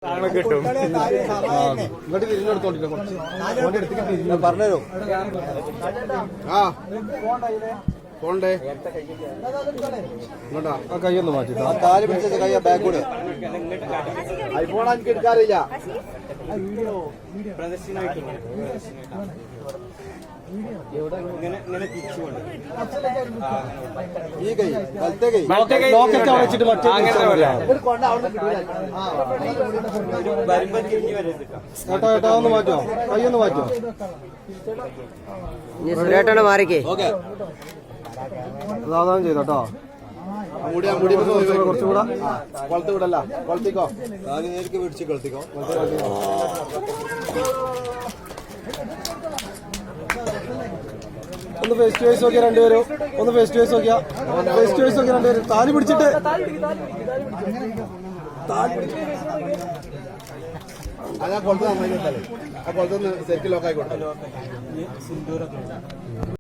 കിട്ടും ഇങ്ങോട്ട് തിരിഞ്ഞെടുത്തോണ്ടില്ല പറഞ്ഞുതരോ ആ പോണ്ടേ ഇങ്ങോട്ടാ ആ കൈയൊന്ന് മാറ്റി കാല് പിടിച്ചത് കയ്യ ബാക്ക് കൂടെ ഐഫോൺ എനിക്ക് എടുക്കാറില്ല ഈ കൈ വലത്തെ കൈ ലോക്കറ്റ് അവിടെ വെച്ചിട്ട് മറ്റേ ഏട്ടാ ഒന്ന് മാറ്റോ കൈയൊന്ന് മാറ്റോ സുരേട്ടനെ മാറിക്കേ സാധാരണ ചെയ്തോട്ടോ മുടി കുറച്ചുകൂടെ കൊളത്തി വിടല്ല കൊളത്തിക്കോ നേരിക്ക് പിടിച്ച് കൊളത്തിക്കോ ഒന്ന് ഫേസ് ടു ഫേസ് നോക്കിയാ രണ്ടുപേരും ഒന്ന് ഫേസ് ടു ഫേസ് നോക്കിയാ രണ്ടുപേരും താലി പിടിച്ചിട്ട് അതാ കൊളത്ത് നന്നായി കൊടുത്താലേ ആ കൊളത്തൊന്ന് സെറ്റ് ലോക്കായി കൊടുത്താലോ